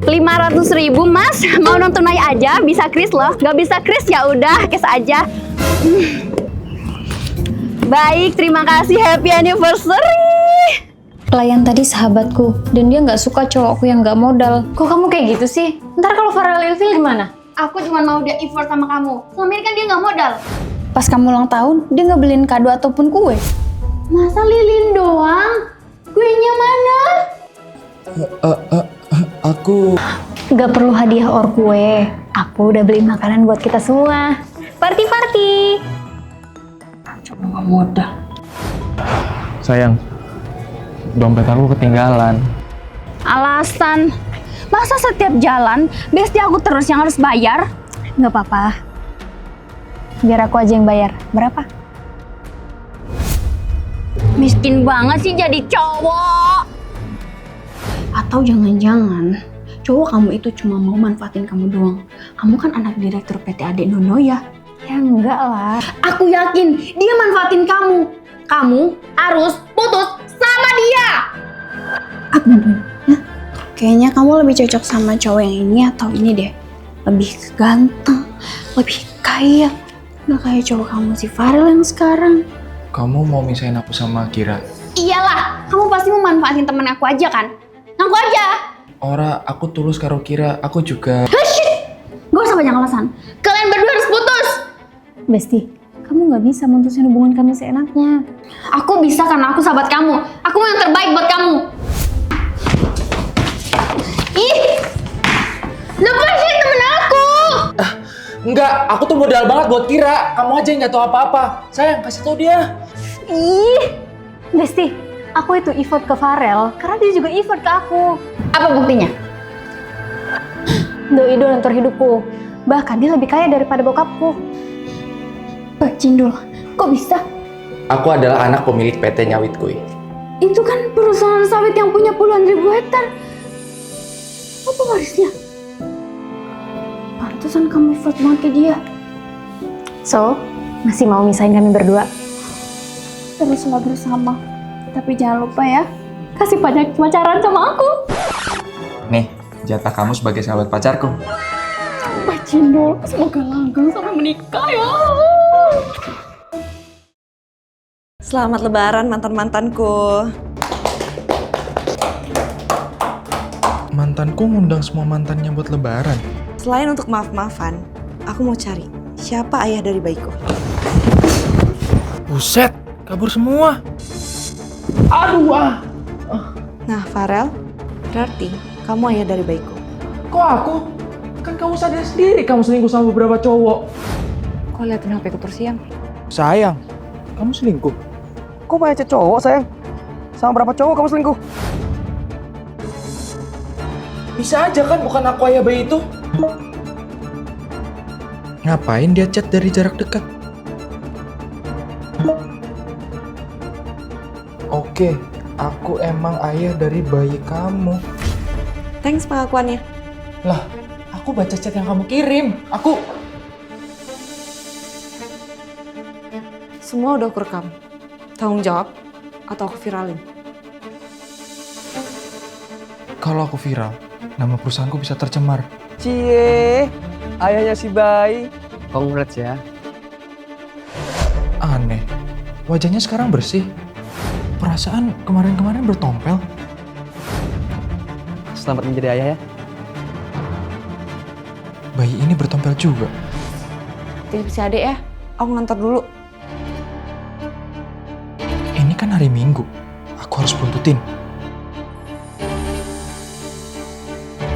500.000 mas, mau non tunai aja, bisa kris loh. Gak bisa kris ya udah, cash aja. Baik, terima kasih, happy anniversary. Klien tadi sahabatku, dan dia nggak suka cowokku yang nggak modal. Kok kamu kayak gitu sih? Ntar kalau Farel ilfil gimana? Aku cuma mau dia effort sama kamu. Selama ini kan dia nggak modal. Pas kamu ulang tahun, dia nggak beliin kado ataupun kue. Masa lilin doang? Kuenya mana? Aku... Nggak perlu hadiah or kue. Aku udah beli makanan buat kita semua. Party-party! Coba nggak modal. Sayang, dompet aku ketinggalan. Alasan? Masa setiap jalan, bestie aku terus yang harus bayar? Nggak apa-apa. Biar aku aja yang bayar. Berapa? Miskin banget sih jadi cowok. Atau jangan-jangan cowok kamu itu cuma mau manfaatin kamu doang. Kamu kan anak direktur PT Adek Nono ya? Ya enggak lah. Aku yakin dia manfaatin kamu. Kamu harus putus sama dia. Aku bantuin. Ya? Kayaknya kamu lebih cocok sama cowok yang ini atau ini deh. Lebih ganteng, lebih kaya. Nggak kayak cowok kamu si Farel yang sekarang. Kamu mau misahin aku sama Kira? Iyalah, kamu pasti mau manfaatin temen aku aja kan? Ngaku aja. Ora, aku tulus karo Kira. Aku juga... Gak usah banyak alasan. Kalian berdua harus putus. Besti, kamu nggak bisa mutusin hubungan kami seenaknya. Aku bisa karena aku sahabat kamu. Aku mau yang terbaik buat kamu. Ih, lepasin temen aku. Enggak, aku tuh modal banget buat Kira. Kamu aja yang nggak tahu apa-apa. Sayang, kasih tau dia. Ih, Besti, aku itu effort ke Farel karena dia juga effort ke aku. Apa buktinya? Doi donatur hidupku. Bahkan dia lebih kaya daripada bokapku. Pak Cindul, kok bisa? Aku adalah anak pemilik PT Nyawit Kuy. Itu kan perusahaan sawit yang punya puluhan ribu hektar. Apa warisnya? Pantesan kamu effort banget ke dia. So, masih mau misahin kami berdua? Teruslah bersama. Tapi jangan lupa ya, kasih banyak pacaran sama aku. Nih, jatah kamu sebagai sahabat pacarku. Pak Cindul, semoga langgeng sampai menikah ya. Selamat lebaran mantan-mantanku. Mantanku ngundang semua mantannya buat lebaran. Selain untuk maaf-maafan, aku mau cari siapa ayah dari bayiku. Buset, kabur semua. Aduh, Nah, Farel, berarti kamu ayah dari bayiku. Kok aku? Kan kamu sadar sendiri kamu selingkuh sama beberapa cowok. Kok liatin HP ku terus siang? Sayang, kamu selingkuh? Kok banyak cowok sayang? Sama berapa cowok kamu selingkuh? Bisa aja kan bukan aku ayah bayi itu? Ngapain dia chat dari jarak dekat? Oke, aku emang ayah dari bayi kamu. Thanks pengakuannya. Lah, aku baca chat yang kamu kirim. Semua udah aku rekam. Tanggung jawab atau aku viralin? Kalau aku viral, nama perusahaanku bisa tercemar. Cie, ayahnya si bayi. Congrats ya. Aneh, wajahnya sekarang bersih. Perasaan kemarin-kemarin bertompel. Selamat menjadi ayah ya. Bayi ini bertompel juga. Titip si adek ya, aku ngantor dulu. Ini kan hari Minggu. Aku harus buntutin.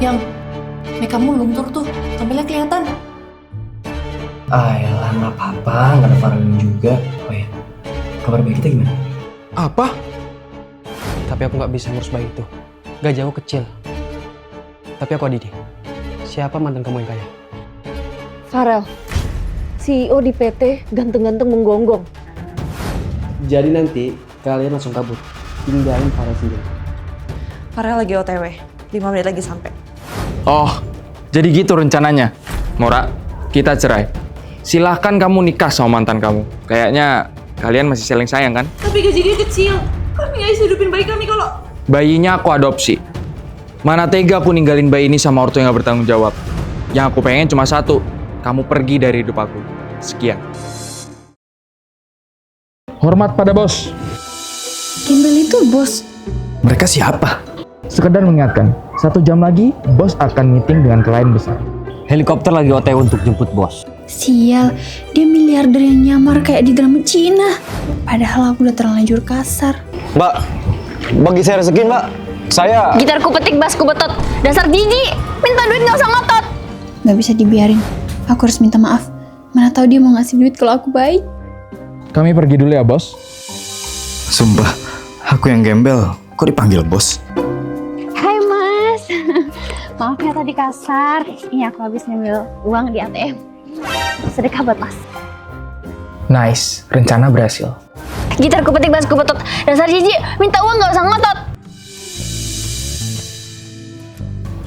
Yang, makeup-mu luntur tuh, tampilnya kelihatan. Ayolah, nggak apa-apa, nggak ada Farel juga. Oh ya, kabar bayi kita gimana? Apa? Tapi aku nggak bisa ngurus bayi itu. Gak jauh kecil. Tapi aku Adidi. Siapa mantan kamu yang kaya? Farel, CEO di PT ganteng-ganteng menggonggong. Jadi nanti kalian langsung kabur. Tinggalin Farel sendiri. Farel lagi OTW, 5 menit lagi sampai. Oh, jadi gitu rencananya. Mora, kita cerai. Silahkan kamu nikah sama mantan kamu. Kayaknya kalian masih saling sayang kan? Tapi gaji dia kecil. Kami nggak bisa hidupin bayi kami kalau... Bayinya aku adopsi. Mana tega aku ninggalin bayi ini sama ortu yang gak bertanggung jawab. Yang aku pengen cuma satu, kamu pergi dari hidup aku. Sekian. Hormat pada bos. Gembel itu bos. Mereka siapa? Sekedar mengingatkan, 1 jam lagi bos akan meeting dengan klien besar. Helikopter lagi OTW untuk jemput bos. Sial, dia miliarder yang nyamar kayak di drama Cina. Padahal aku udah terlanjur kasar. Mbak, bagi saya rezeki mbak. Saya... Gitarku petik, basku betot. Dasar jijik, minta duit nggak usah ngotot. Gak bisa dibiarin. Aku harus minta maaf. Mana tahu dia mau ngasih duit kalau aku baik. Kami pergi dulu ya bos. Sumpah, aku yang gembel. Kok dipanggil bos? Hai mas. Maaf ya tadi kasar. Ini aku habis ngambil uang di ATM. Sedekah buat mas. Nice, rencana berhasil. Gitarku petik, basku betot. Dasar jijik, minta uang nggak usah ngotot.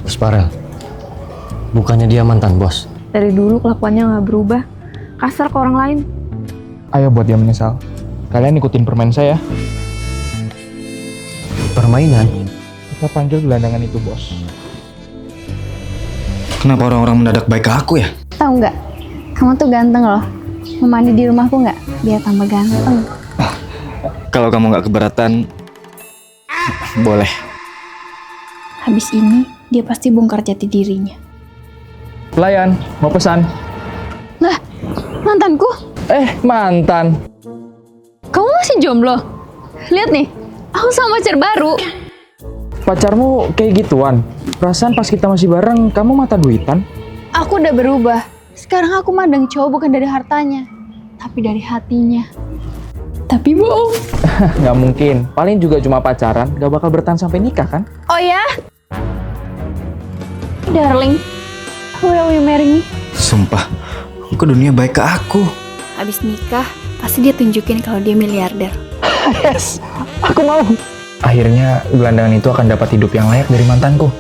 Bos Farel, bukannya dia mantan bos? Dari dulu kelakuannya nggak berubah. Kasar ke orang lain. Ayo buat dia menyesal. Kalian ikutin permainan saya. Permainan? Kita panggil gelandangan itu bos. Kenapa orang-orang mendadak baik ke aku ya? Tahu nggak? Kamu tuh ganteng loh. Mau mandi di rumahku nggak? Biar tambah ganteng. Kalau kamu nggak keberatan, boleh. Habis ini dia pasti bongkar jati dirinya. Pelayan, mau pesan? Lah, mantanku? Mantan. Kamu masih jomblo? Lihat nih, aku sama pacar baru. Pacarmu kayak gituan? Perasaan pas kita masih bareng, kamu mata duitan? Aku udah berubah. Sekarang aku mandang cowok bukan dari hartanya, tapi dari hatinya. Tapi bohong. Nggak mungkin. Paling juga cuma pacaran, nggak bakal bertahan sampai nikah kan? Oh ya? Darling, will you marry me? Sumpah, kok dunia baik ke aku? Habis nikah, pasti dia tunjukin kalau dia miliarder. Yes, aku mau. Akhirnya gelandangan itu akan dapat hidup yang layak dari mantanku.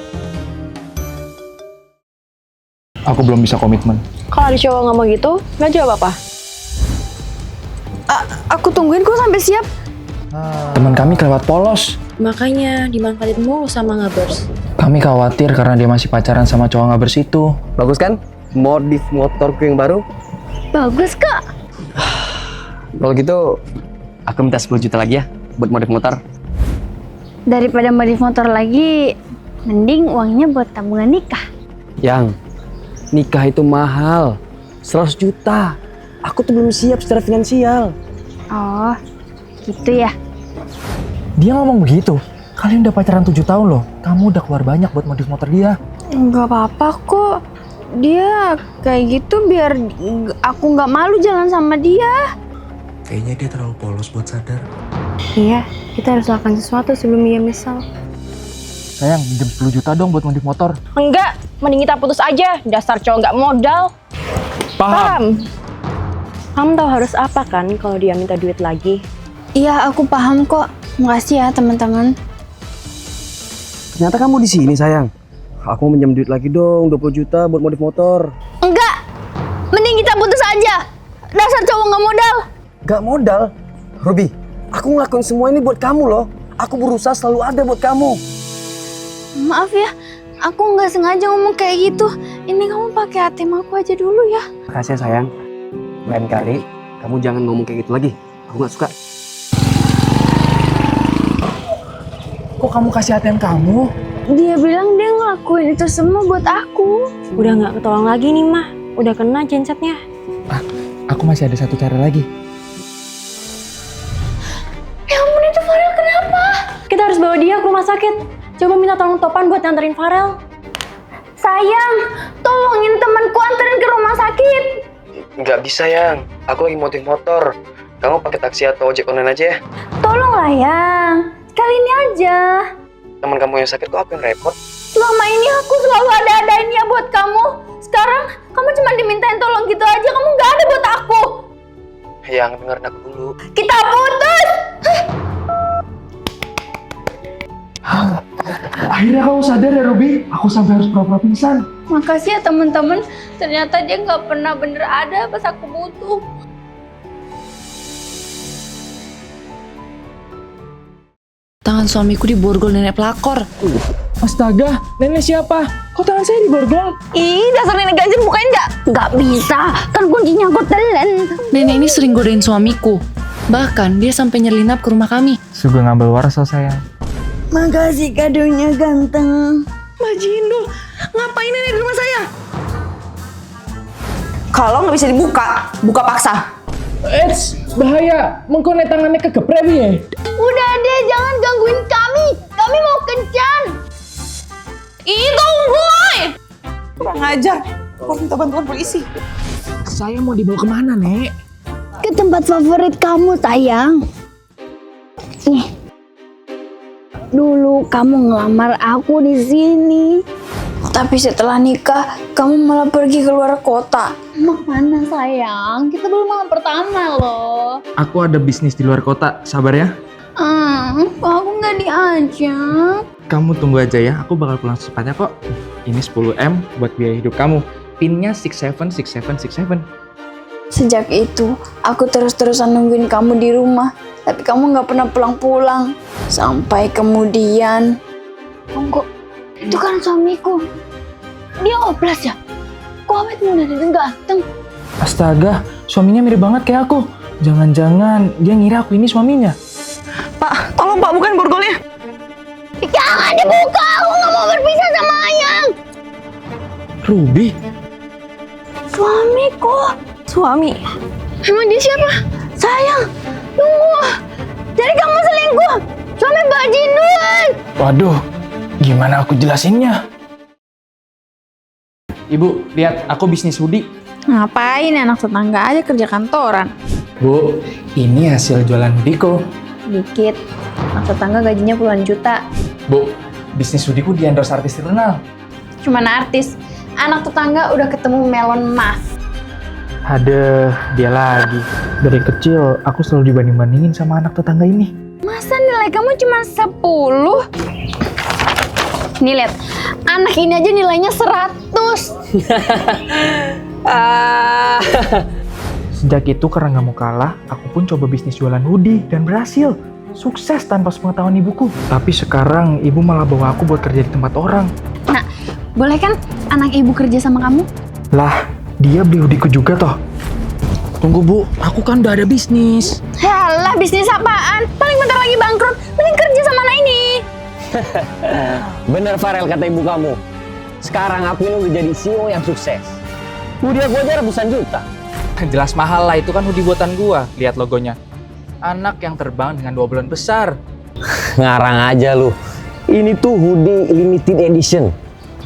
Aku belum bisa komitmen. Kalau ada cowok ngomong gitu, nggak jawab apa? Aku tungguin kok sampai siap. Teman kami kelewat polos. Makanya dimanfaatin mulu sama ngabers. Kami khawatir karena dia masih pacaran sama cowok nggak bersitu. Bagus kan? Modif motorku yang baru. Bagus kok. Kalau gitu, aku minta 10 juta lagi ya buat modif motor. Daripada modif motor lagi, mending uangnya buat tabungan nikah. Yang nikah itu mahal, 100 juta. Aku tuh belum siap secara finansial. Oh, gitu ya. Dia ngomong begitu. Kalian udah pacaran 7 tahun loh. Kamu udah keluar banyak buat modif motor dia. Nggak apa-apa kok. Dia kayak gitu biar aku nggak malu jalan sama dia. Kayaknya dia terlalu polos buat sadar. Iya, kita harus lakukan sesuatu sebelum dia misal. Sayang, pinjam 10 juta dong buat modif motor. Enggak, mending kita putus aja. Dasar cowok nggak modal. Paham. Kamu tahu harus apa kan kalau dia minta duit lagi? Iya, aku paham kok. Makasih ya teman-teman. Ternyata kamu di sini sayang. Aku mau minjam duit lagi dong, 20 juta buat modif motor. Enggak, mending kita putus aja. Dasar cowok nggak modal. Gak modal, Ruby. Aku ngelakuin semua ini buat kamu loh. Aku berusaha selalu ada buat kamu. Maaf ya, aku nggak sengaja ngomong kayak gitu. Ini kamu pakai ATM aku aja dulu ya. Makasih ya sayang. Lain kali kamu jangan ngomong kayak gitu lagi. Aku gak suka. Kok kamu kasih ATM kamu? Dia bilang dia ngelakuin itu semua buat aku. Udah nggak ketolong lagi nih mah. Udah kena gensetnya. Aku masih ada satu cara lagi. Ya ampun, itu Farel kenapa? Kita harus bawa dia ke rumah sakit. Coba minta tolong Topan buat nganterin Farel. Sayang, tolongin temanku anterin ke rumah sakit. Nggak bisa yang. Aku lagi modif motor. Kamu pakai taksi atau ojek online aja ya. Tolonglah yang, kali ini aja. Teman kamu yang sakit kok aku yang repot. Selama ini aku selalu ada-adain ya buat kamu. Sekarang kamu cuma dimintain tolong gitu aja, kamu nggak ada buat aku. Yang dengerin aku dulu. Kita putus. Akhirnya kamu sadar ya, Ruby? Aku sampai harus pura-pura pingsan. Makasih ya teman-teman. Ternyata dia nggak pernah bener ada pas aku butuh. Tangan suamiku diborgol nenek pelakor. Astaga, nenek siapa? Kok tangan saya diborgol? Ih, dasar nenek ganjil, bukain nggak? Nggak bisa, kan kuncinya aku telan. Nenek ini sering godain suamiku. Bahkan dia sampai nyelinap ke rumah kami. Suka ngambil waras sayang. Makasih kadonya ganteng. Mbak Jindul, ngapain nenek di rumah saya? Kalau nggak bisa dibuka, buka paksa. Eits, bahaya. Mengkone tangannya kegeprek ya. Udah deh, jangan gangguin kami. Kami mau kencan. Ih, tunggu! Kurang ajar. Aku minta bantuan polisi. Saya mau dibawa kemana, Nek? Ke tempat favorit kamu, sayang. Nih. Dulu kamu ngelamar aku di sini. Tapi setelah nikah, kamu malah pergi ke luar kota. Mau mana sayang? Kita belum malam pertama loh. Aku ada bisnis di luar kota, sabar ya. Aku nggak diajak. Kamu tunggu aja ya, aku bakal pulang secepatnya kok. Ini 10M buat biaya hidup kamu. Pinnya 676767. Sejak itu, aku terus-terusan nungguin kamu di rumah. Tapi kamu nggak pernah pulang-pulang. Sampai kemudian... Tunggu, itu kan suamiku. Dia oplas ya? Kok awet muda dan ganteng? Astaga, suaminya mirip banget kayak aku. Jangan-jangan dia ngira aku ini suaminya. Pak, tolong Pak, bukan borgolnya. Jangan dibuka, aku nggak mau berpisah sama Ayang. Ruby? Suamiku. Suami. Emang dia siapa? Sayang, tunggu. Jadi kamu selingkuh. Suami Mbak Jindul. Waduh, gimana aku jelasinnya? Ibu, lihat aku bisnis hoodie. Ngapain anak tetangga aja kerja kantoran? Bu, ini hasil jualan hoodieku. Dikit. Anak tetangga gajinya puluhan juta. Bu, bisnis hoodieku di endorse artis terkenal. Cuman artis. Anak tetangga udah ketemu melon mas. Aduh, dia lagi. Dari kecil, aku selalu dibanding-bandingin sama anak tetangga ini. Masa nilai kamu cuma 10? Nih lihat, anak ini aja nilainya 100. Sejak itu karena nggak mau kalah, aku pun coba bisnis jualan hoodie dan berhasil. Sukses tanpa sepengetahuan ibuku. Tapi sekarang ibu malah bawa aku buat kerja di tempat orang. Nah, boleh kan anak ibu kerja sama kamu? Lah, dia beli hoodieku juga toh. Tunggu bu, aku kan udah ada bisnis. Yalah, bisnis apaan? Paling bentar lagi bangkrut. Mending kerja sama anak ini. Bener Farel kata ibu kamu. Sekarang aku ini udah jadi CEO yang sukses. Hoodie aku aja ratusan juta. Jelas mahal lah, itu kan hoodie buatan gua. Lihat logonya. Anak yang terbang dengan 2 bulan besar. Ngarang aja lu. Ini tuh hoodie limited edition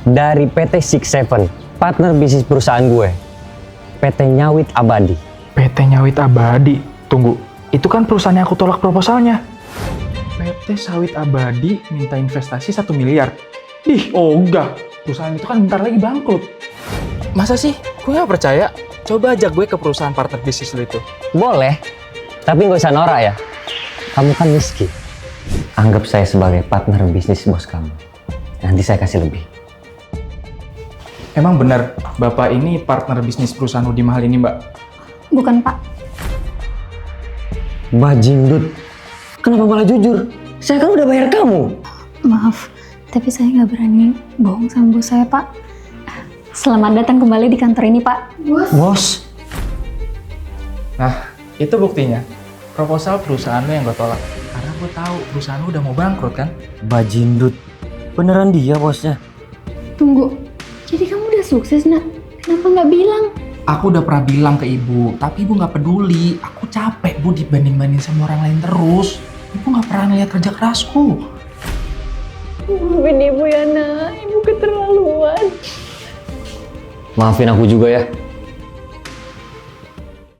dari PT 67, partner bisnis perusahaan gue. PT Nyawit Abadi. PT Nyawit Abadi? Tunggu, itu kan perusahaan yang aku tolak proposalnya. PT Sawit Abadi minta investasi 1 miliar. Ih, ogah. Perusahaan itu kan bentar lagi bangkrut. Masa sih? Gue gak percaya. Coba ajak gue ke perusahaan partner bisnis lu itu. Boleh, tapi nggak usah norak ya. Kamu kan miskin. Anggap saya sebagai partner bisnis bos kamu. Nanti saya kasih lebih. Emang benar, Bapak ini partner bisnis perusahaan hoodie mahal ini, Mbak? Bukan, Pak. Mbak Jindut, kenapa malah jujur? Saya kan udah bayar kamu. Maaf, tapi saya nggak berani bohong sama bos saya, Pak. Selamat datang kembali di kantor ini, Pak. Bos, Nah, itu buktinya. Proposal perusahaan lu yang gue tolak. Karena gue tahu perusahaan lu udah mau bangkrut kan? Mbak Jindut, beneran dia bosnya? Tunggu, jadi kamu udah sukses, Nak? Kenapa nggak bilang? Aku udah pernah bilang ke ibu, tapi ibu nggak peduli. Aku capek bu dibanding-banding sama orang lain terus. Ibu nggak pernah ngeliat kerja kerasku. Maafin ibu ya, Nak. Ibu keterlaluan. Maafin aku juga ya.